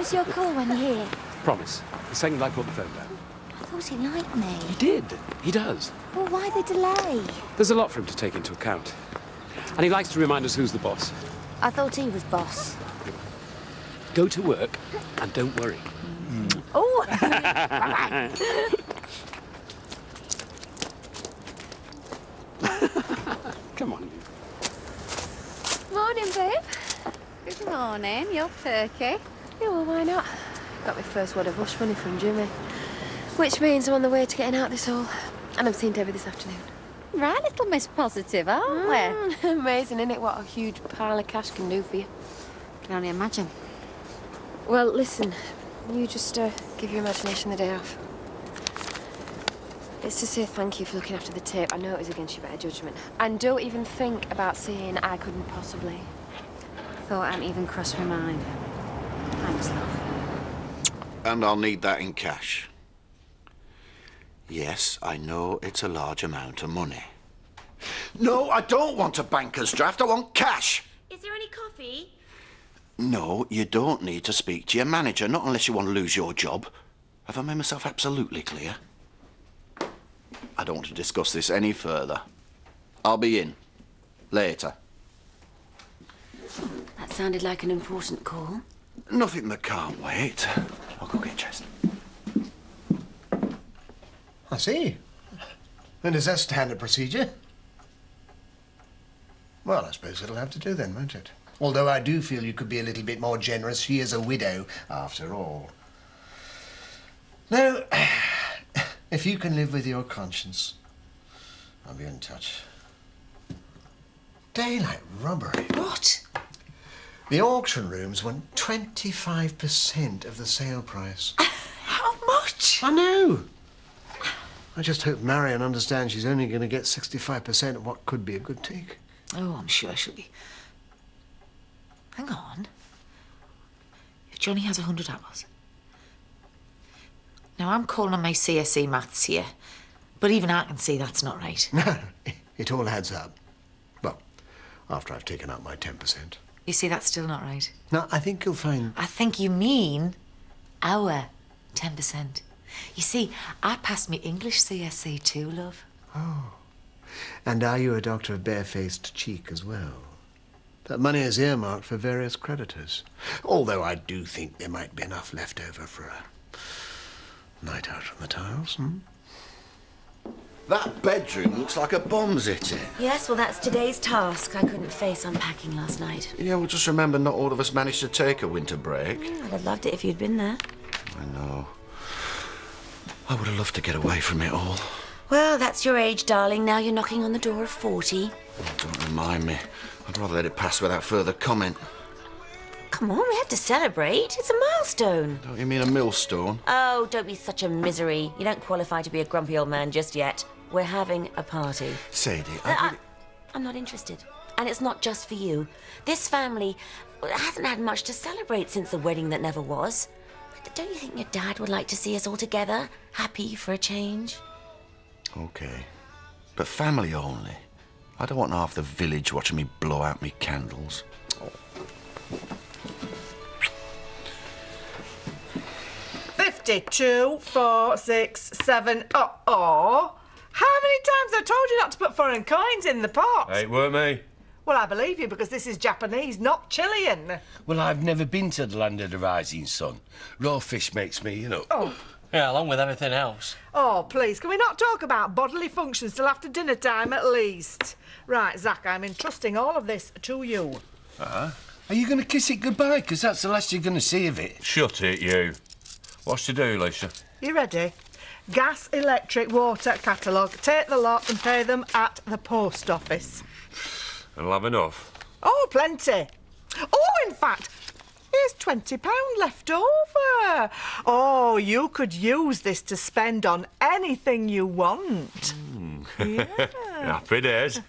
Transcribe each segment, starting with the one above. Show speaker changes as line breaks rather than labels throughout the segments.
promise you'll call when you're here?
Promise. The second I put the phone down.
I thought he liked me.
He did. He does.
Well, why the delay?
There's a lot for him to take into account. And he likes to remind us who's the boss.
I thought he was boss.
Go to work and don't worry.
Oh!
Come on.
Morning, babe.
Good morning, you're perky.
Yeah, well, why not? Got my first wad of hush money from Jimmy. Which means I'm on the way to getting out this hole. And I'm seeing Debbie this afternoon.
Right, little Miss Positive, aren't we?
Amazing, isn't it? What a huge pile of cash can do for you.
Can only imagine.
Well, listen, you just give your imagination the day off. It's to say thank you for looking after the tape. I know it was against your better judgment. And don't even think about saying I couldn't possibly.
Thought hadn't even crossed my mind. Thanks, love.
And I'll need that in cash. Yes, I know it's a large amount of money. No, I don't want a banker's draft. I want cash.
Is there any coffee?
No, you don't need to speak to your manager, not unless you want to lose your job. Have I made myself absolutely clear? I don't want to discuss this any further. I'll be in. Later.
That sounded like an important call.
Nothing that can't wait. I'll go get dressed.
I see. And is that standard procedure? Well, I suppose it'll have to do then, won't it? Although I do feel you could be a little bit more generous. She is a widow, after all. No, if you can live with your conscience, I'll be in touch. Daylight robbery.
What?
The auction rooms want 25% of the sale price.
How much?
I know. I just hope Marion understands she's only going to get 65% of what could be a good take.
Oh, I'm sure she'll be. Hang on. If Johnny has $100. Now, I'm calling on my CSE maths here, but even I can see that's not right.
No, it all adds up. Well, after I've taken out my 10%.
You see, that's still not right.
No, I think you'll find...
I think you mean our 10%. You see, I passed me English CSE too, love.
Oh. And are you a doctor of barefaced cheek as well? That money is earmarked for various creditors. Although I do think there might be enough left over for a night out on the tiles,
That bedroom looks like a bomb's hit it.
Yes, well, that's today's task. I couldn't face unpacking last night.
Yeah, well, just remember, not all of us managed to take a winter break.
I'd have loved it if you'd been there.
I know. I would have loved to get away from it all.
Well, that's your age, darling. Now you're knocking on the door of 40.
Oh, don't remind me. I'd rather let it pass without further comment.
Come on, we have to celebrate. It's a milestone.
Don't you mean a millstone?
Oh, don't be such a misery. You don't qualify to be a grumpy old man just yet. We're having a party.
Sadie,
I'm not interested. And it's not just for you. This family hasn't had much to celebrate since the wedding that never was. Don't you think your dad would like to see us all together? Happy for a change?
Okay. But family only. I don't want half the village watching me blow out me candles. Oh.
52, 4, 6, 7. Oh. How many times have I told you not to put foreign coins in the pot?
Hey, it weren't me.
Well, I believe you because this is Japanese, not Chilean.
Well, I've never been to the land of the rising sun. Raw fish makes me,
Oh.
Yeah, along with everything else.
Oh, please, can we not talk about bodily functions till after dinner time at least? Right, Zach, I'm entrusting all of this to you.
Are you going to kiss it goodbye? Because that's the last you're going to see of it. Shut it, you. What's to do, Lisa?
You ready? Gas, electric, water catalogue. Take the lot and pay them at the post office.
I'll have enough.
Oh, plenty. Oh, in fact, here's £20 left over. Oh, you could use this to spend on anything you want. Yeah.
Happy days.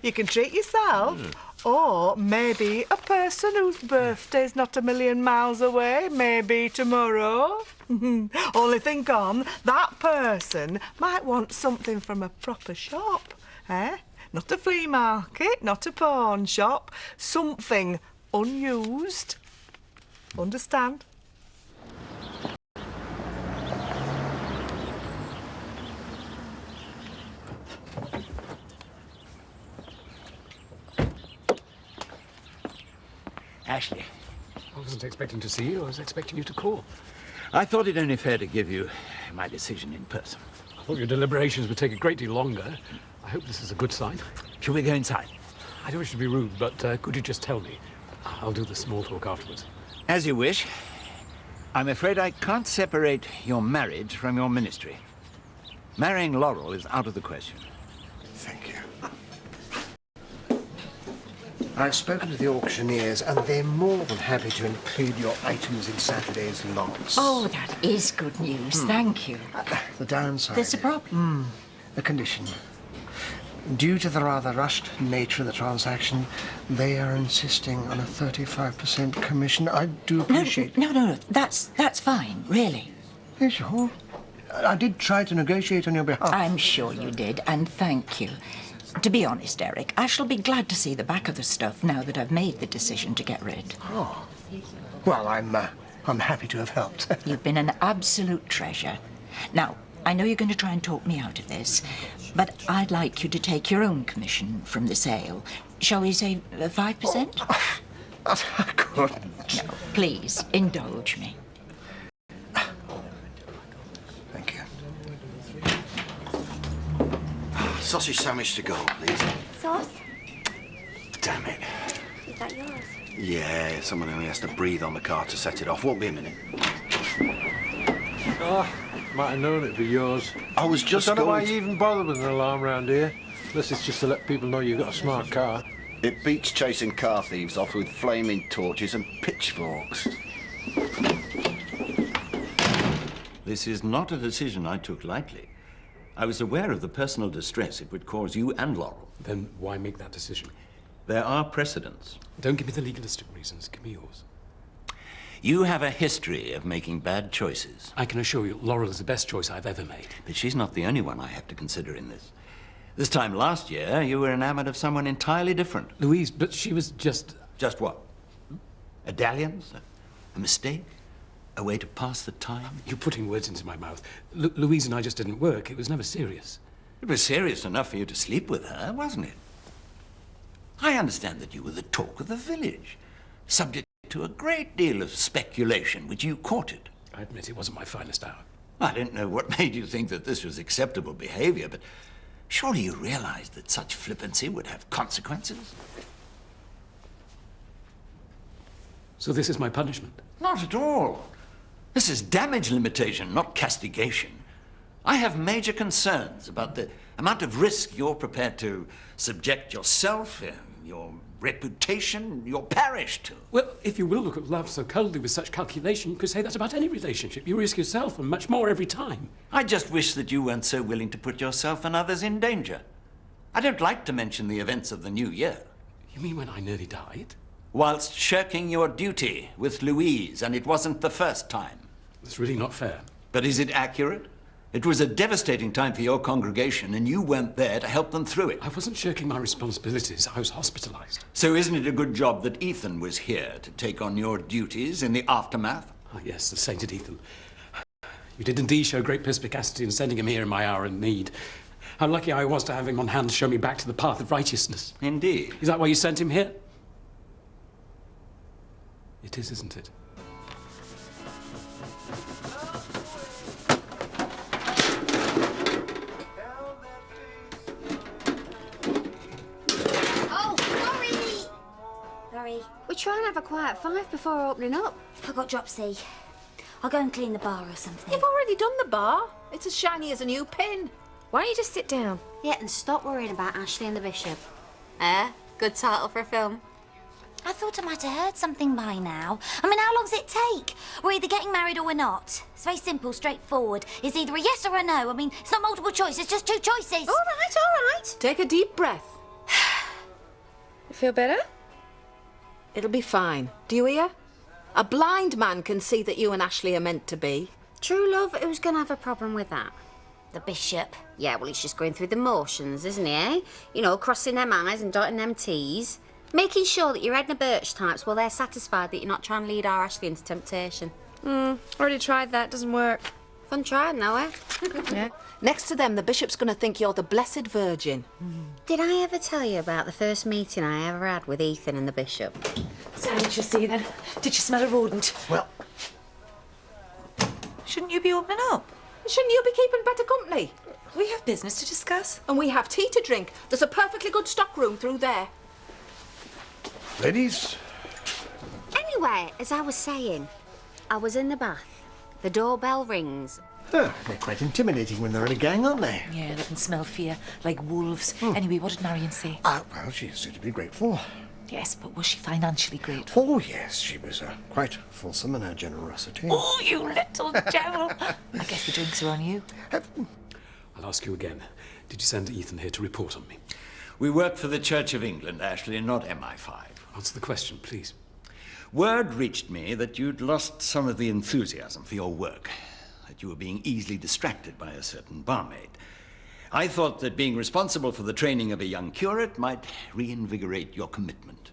You can treat yourself. Or maybe a person whose birthday's not a million miles away, maybe tomorrow. Only think on, that person might want something from a proper shop, eh? Not a flea market, not a pawn shop, something unused. Understand?
Ashley.
I wasn't expecting to see you. I was expecting you to call.
I thought it only fair to give you my decision in person.
I thought your deliberations would take a great deal longer. I hope this is a good sign.
Shall we go inside?
I don't wish to be rude, but could you just tell me? I'll do the small talk afterwards.
As you wish. I'm afraid I can't separate your marriage from your ministry. Marrying Laurel is out of the question.
Thank you. I've spoken to the auctioneers, and they're more than happy to include your items in Saturday's lots.
Oh, that is good news. Thank you.
The downside...
There's a problem.
A condition. Due to the rather rushed nature of the transaction, they are insisting on a 35% commission. I do appreciate...
No. That's fine, really.
Yes, sure. I did try to negotiate on your behalf.
I'm sure you did, and thank you. To be honest, Eric, I shall be glad to see the back of the stuff now that I've made the decision to get rid.
Oh. Well, I'm happy to have helped.
You've been an absolute treasure. Now, I know you're going to try and talk me out of this, but I'd like you to take your own commission from the sale. Shall we say 5%?
I couldn't.
No, please, indulge me.
Thank you.
Sausage sandwich to go, please.
Sauce?
Damn it.
Is that yours?
Yeah, someone only has to breathe on the car to set it off. Won't be a minute.
Oh, might have known it'd be yours.
I was just
I don't know why
going
you even bother with an alarm round here. Unless it's just to let people know you've got a smart car.
It beats chasing car thieves off with flaming torches and pitchforks.
This is not a decision I took lightly. I was aware of the personal distress it would cause you and Laurel.
Then why make that decision?
There are precedents.
Don't give me the legalistic reasons. Give me yours.
You have a history of making bad choices.
I can assure you, Laurel is the best choice I've ever made.
But she's not the only one I have to consider in this. This time last year, you were enamored of someone entirely different.
Louise, but she was just...
Just what? A dalliance? A mistake? A way to pass the time?
You're putting words into my mouth. Louise and I just didn't work. It was never serious.
It was serious enough for you to sleep with her, wasn't it? I understand that you were the talk of the village, subject to a great deal of speculation, which you courted.
I admit it wasn't my finest hour.
I don't know what made you think that this was acceptable behavior, but surely you realized that such flippancy would have consequences?
So this is my punishment?
Not at all. This is damage limitation, not castigation. I have major concerns about the amount of risk you're prepared to subject yourself, your reputation, your parish to.
Well, if you will look at love so coldly with such calculation, you could say that's about any relationship. You risk yourself and much more every time.
I just wish that you weren't so willing to put yourself and others in danger. I don't like to mention the events of the new year.
You mean when I nearly died?
Whilst shirking your duty with Louise, and it wasn't the first time.
That's really not fair.
But is it accurate? It was a devastating time for your congregation, and you weren't there to help them through it.
I wasn't shirking my responsibilities. I was hospitalized.
So isn't it a good job that Ethan was here to take on your duties in the aftermath?
Ah, yes, the sainted Ethan. You did indeed show great perspicacity in sending him here in my hour of need. How lucky I was to have him on hand to show me back to the path of righteousness.
Indeed.
Is that why you sent him here? It is, isn't it?
We try and have a quiet 5 before opening up.
I got dropsy. I'll go and clean the bar or something.
You've already done the bar. It's as shiny as a new pin. Why don't you just sit down?
Yeah, and stop worrying about Ashley and the Bishop.
Good title for a film.
I thought I might have heard something by now. I mean, how long does it take? We're either getting married or we're not. It's very simple, straightforward. It's either a yes or a no. I mean, it's not multiple choice, it's just 2 choices.
All right. Take a deep breath.
You feel better?
It'll be fine. Do you hear? A blind man can see that you and Ashley are meant to be.
True love, who's going to have a problem with that?
The Bishop.
Yeah, well, he's just going through the motions, isn't he, eh? You know, crossing them I's and dotting them T's. Making sure that your Edna Birch types, well, they're satisfied that you're not trying to lead our Ashley into temptation.
Already tried that, doesn't work.
Fun trying, though, eh?
Yeah. Next to them, the Bishop's going to think you're the Blessed Virgin.
Did I ever tell you about the first meeting I ever had with Ethan and the Bishop?
So what did you see then? Did you smell a rodent?
Well,
shouldn't you be opening up?
Shouldn't you be keeping better company?
We have business to discuss.
And we have tea to drink. There's a perfectly good stock room through there.
ladies,
Anyway, as I was saying, I was in the bath. The doorbell rings.
they're quite intimidating when they're in a gang, aren't they?
Yeah, they can smell fear, like wolves. Anyway, what did Marion say?
Well, she seemed to be grateful.
Yes, but was she financially grateful?
Oh, yes, she was quite fulsome in her generosity.
Oh, you little devil! I guess the drinks are on you.
I'll ask you again. Did you send Ethan here to report on me?
We work for the Church of England, Ashley, and not MI5.
Answer the question, please.
Word reached me that you'd lost some of the enthusiasm for your work, that you were being easily distracted by a certain barmaid. I thought that being responsible for the training of a young curate might reinvigorate your commitment.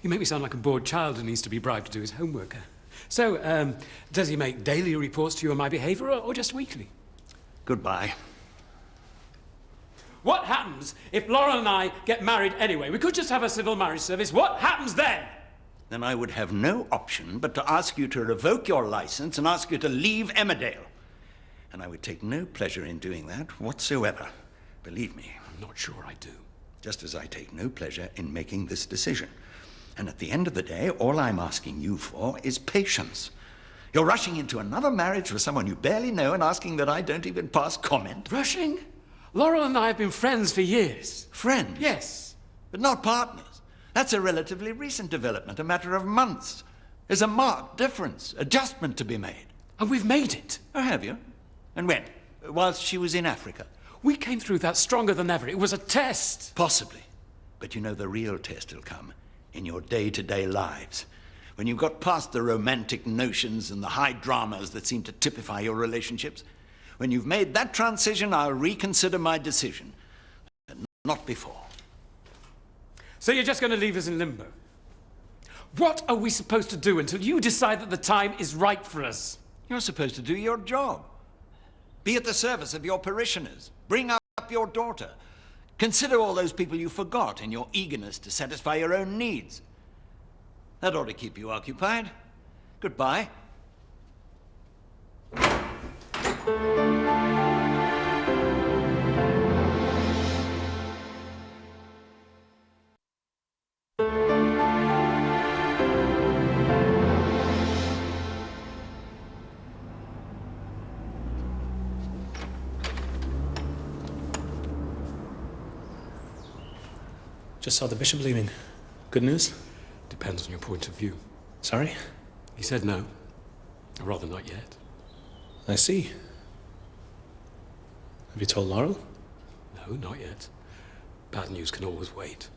You make me sound like a bored child who needs to be bribed to do his homework. So, does he make daily reports to you on my behaviour or just weekly?
Goodbye.
What happens if Laurel and I get married anyway? We could just have a civil marriage service. What happens then?
Then I would have no option but to ask you to revoke your license and ask you to leave Emmerdale. And I would take no pleasure in doing that whatsoever. Believe me.
I'm not sure I do.
Just as I take no pleasure in making this decision. And at the end of the day, all I'm asking you for is patience. You're rushing into another marriage with someone you barely know and asking that I don't even pass comment.
Rushing? Laurel and I have been friends for years.
Friends?
Yes.
But not partners. That's a relatively recent development, a matter of months. There's a marked difference, adjustment to be made.
And we've made it.
Oh, have you? And when? Whilst she was in Africa?
We came through that stronger than ever. It was a test.
Possibly. But you know the real test will come in your day-to-day lives. When you've got past the romantic notions and the high dramas that seem to typify your relationships. When you've made that transition, I'll reconsider my decision. But not before.
So you're just going to leave us in limbo? What are we supposed to do until you decide that the time is right for us?
You're supposed to do your job. Be at the service of your parishioners. Bring up your daughter. Consider all those people you forgot in your eagerness to satisfy your own needs. That ought to keep you occupied. Goodbye.
Just saw the bishop leaving. Good news?
Depends on your point of view.
Sorry?
He said no. Or rather, not yet.
I see. Have you told Laurel?
No, not yet. Bad news can always wait.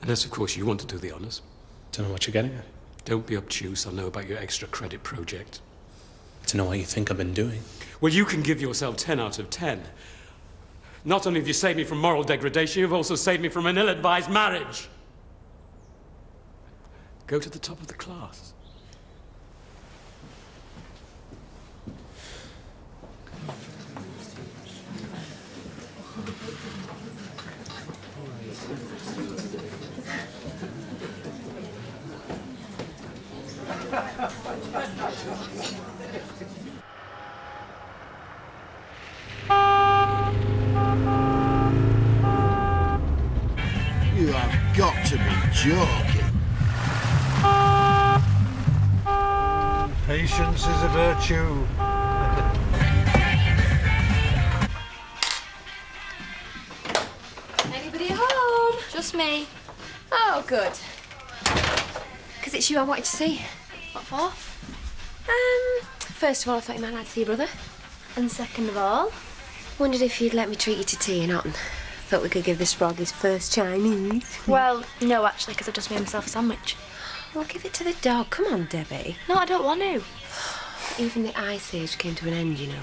Unless, of course, you want to do the honours.
Don't know what you're getting at.
Don't be obtuse. I'll know about your extra credit project.
To know what you think I've been doing.
Well, you can give yourself 10 out of 10. Not only have you saved me from moral degradation, you've also saved me from an ill-advised marriage. Go to the top of the class.
You have got to be joking.
Patience is a virtue.
Anybody home?
Just me.
Oh, good. Because it's you I wanted to see.
What for?
First of all, I thought you might like to see your brother.
And second of all?
Wondered if you'd let me treat you to tea in Otten. Thought we could give the Sprog his first Chinese.
Well, no, actually, because I've just made myself a sandwich.
Well, give it to the dog. Come on, Debbie.
No, I don't want to.
Even the Ice Age came to an end, you know.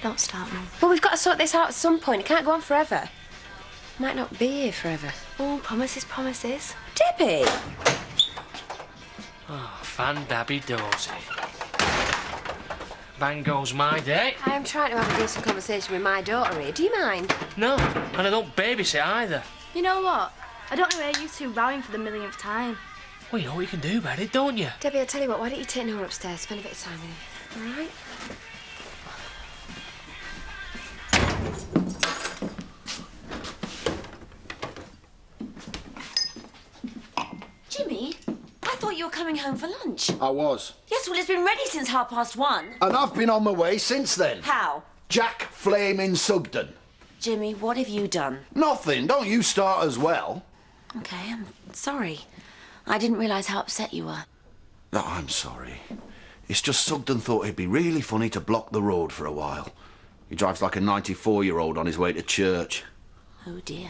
Don't start now.
Well, we've got to sort this out at some point. It can't go on forever. Might not be here forever.
Oh, promises, promises.
Debbie!
Oh, fan dabby dozy. Bang goes my day.
I am trying to have a decent conversation with my daughter here. Do you mind?
No, and I don't babysit either.
You know what? I don't know where you two rowing for the millionth time.
Well, you know what you can do about it, don't you?
Debbie, I'll tell you what, why don't you take Nora upstairs, spend a bit of time with him, all right?
Jimmy, I thought you were coming home for lunch.
I was.
Yes, well, it's been ready since 1:30.
And I've been on my way since then.
How?
Jack Flaming Sugden.
Jimmy, what have you done?
Nothing. Don't you start as well.
Okay, I'm sorry. I didn't realise how upset you were.
No, I'm sorry. It's just Sugden thought it'd be really funny to block the road for a while. He drives like a 94-year-old on his way to church.
Oh, dear.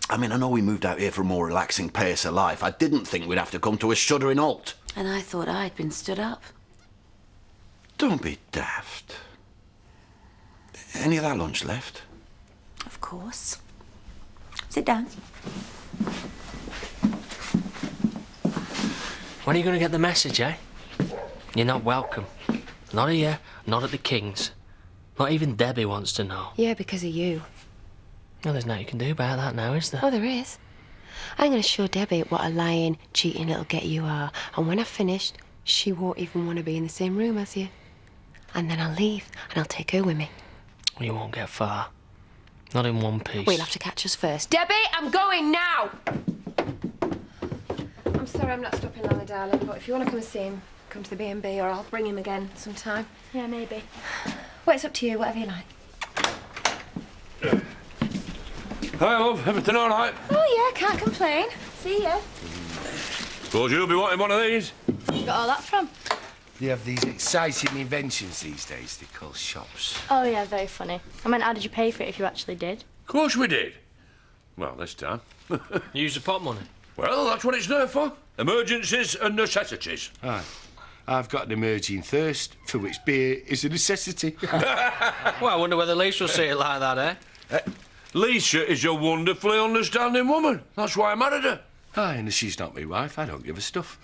I mean, I know we moved out here for a more relaxing pace of life. I didn't think we'd have to come to a shuddering halt.
And I thought I'd been stood up.
Don't be daft. Any of that lunch left?
Of course. Sit down.
When are you going to get the message, eh? You're not welcome. Not here, not at the King's. Not even Debbie wants to know.
Yeah, because of you.
Well, there's nothing you can do about that now, is there?
Oh, there is. I'm going to show Debbie what a lying, cheating little get you are. And when I've finished, she won't even want to be in the same room as you. And then I'll leave, and I'll take her with me.
Well, you won't get far. Not in one piece.
Well, you'll have to catch us first. Debbie, I'm going now! I'm sorry I'm not stopping longer, darling, but if you want to come and see him, come to the B&B, or I'll bring him again sometime.
Yeah, maybe.
Well, it's up to you, whatever you like.
Hi, love. Everything all right?
Oh, yeah, can't complain. See ya.
Suppose you'll be wanting one of these.
Where you got all that from?
They have these exciting inventions these days they call shops.
Oh, yeah, very funny. I mean, how did you pay for it if you actually did?
Of course we did. Well, this time.
Use the pot money.
Well, that's what it's there for. Emergencies and necessities.
Aye. I've got an emerging thirst, for which beer is a necessity.
Well, I wonder whether Lisa will see it like that, eh?
Lisa is a wonderfully understanding woman. That's why I married her.
Aye, and if she's not my wife, I don't give a stuff.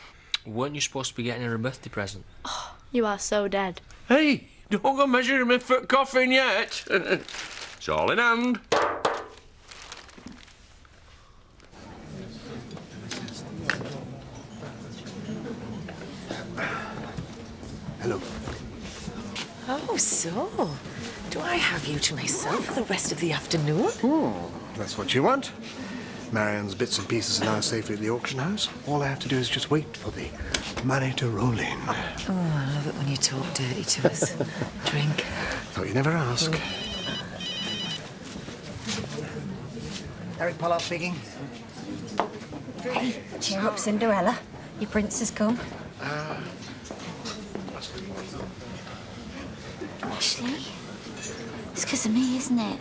Weren't you supposed to be getting her a birthday present?
Oh, you are so dead.
Hey, don't go measuring me for coffin yet. It's all in hand.
Hello.
Oh, so do I have you to myself for the rest of the afternoon?
That's what you want. Marion's bits and pieces are now safely at the auction house. All I have to do is just wait for the money to roll in.
Oh, I love it when you talk dirty to us. Drink.
Thought you'd never ask. Eric Pollard speaking.
Hey, cheer up, Cinderella. Your prince has come. Ashley? It's because of me, isn't it?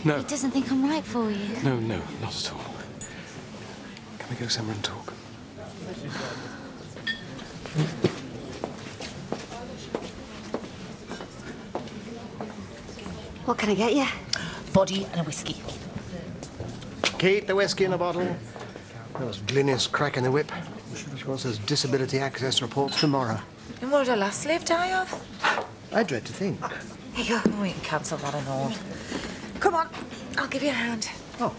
No.
He doesn't think I'm right for you.
No, not at all. Can we go somewhere and talk?
What can I get you?
Body and a whiskey.
Keep the whiskey in a bottle. That was Glynis cracking the whip. She wants those disability access reports tomorrow.
And what did our last slave die of?
I dread to think.
Here you go. We can cancel that and all. Come on, I'll give you a hand.
Oh.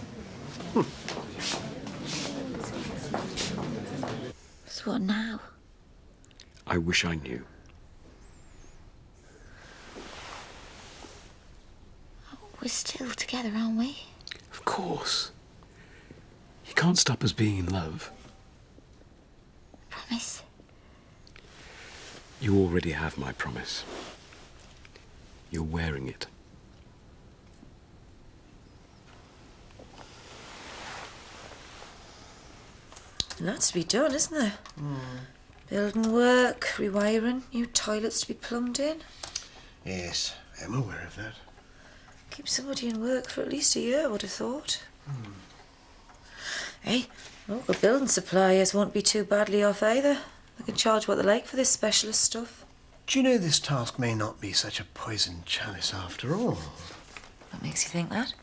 So what now?
I wish I knew.
We're still together, aren't we?
Of course. You can't stop us being in love.
Promise?
You already have my promise. You're wearing it.
And that's to be done, isn't there? Building work, rewiring, new toilets to be plumbed in.
Yes, I'm aware of that.
Keep somebody in work for at least a year, I would have thought. Hey, local building suppliers won't be too badly off either. They can charge what they like for this specialist stuff.
Do you know this task may not be such a poisoned chalice after all?
What makes you think that?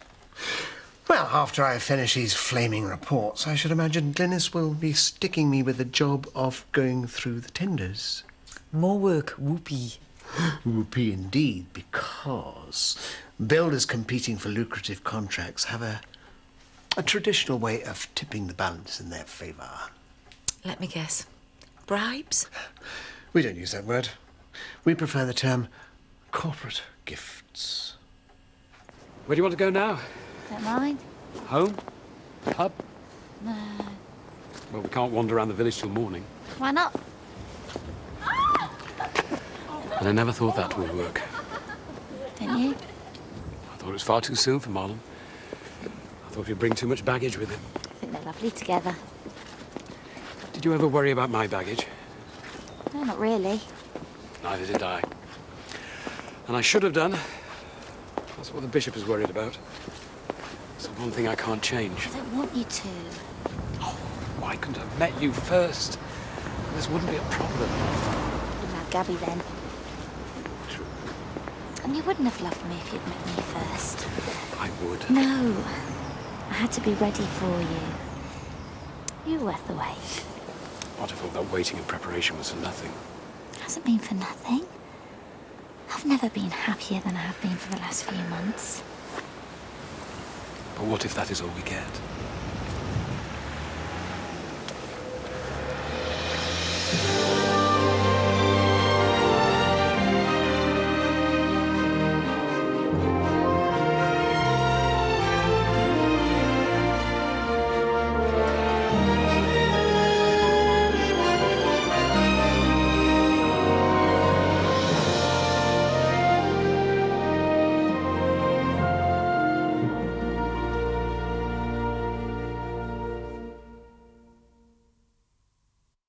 Well, after I finish these flaming reports, I should imagine Glynis will be sticking me with the job of going through the tenders.
More work, whoopee.
Whoopee indeed, because builders competing for lucrative contracts have a a traditional way of tipping the balance in their favour.
Let me guess. Bribes?
We don't use that word. We prefer the term corporate gifts.
Where do you want to go now?
Don't mind.
Home? Pub?
No.
Well, we can't wander around the village till morning.
Why not?
And I never thought that would work.
Didn't you?
I thought it was far too soon for Marlon. I thought he'd bring too much baggage with him.
I think they're lovely together.
Did you ever worry about my baggage?
No, not really.
Neither did I. And I should have done. That's what the bishop is worried about. It's the one thing I can't change.
I don't want you to.
I couldn't have met you first. This wouldn't be a problem.
You'd have Gabby then.
True.
And you wouldn't have loved me if you'd met me first.
I would.
No. I had to be ready for you. You're worth the wait.
What if all that waiting and preparation was for nothing?
It hasn't been for nothing. I've never been happier than I have been for the last few months.
But what if that is all we get?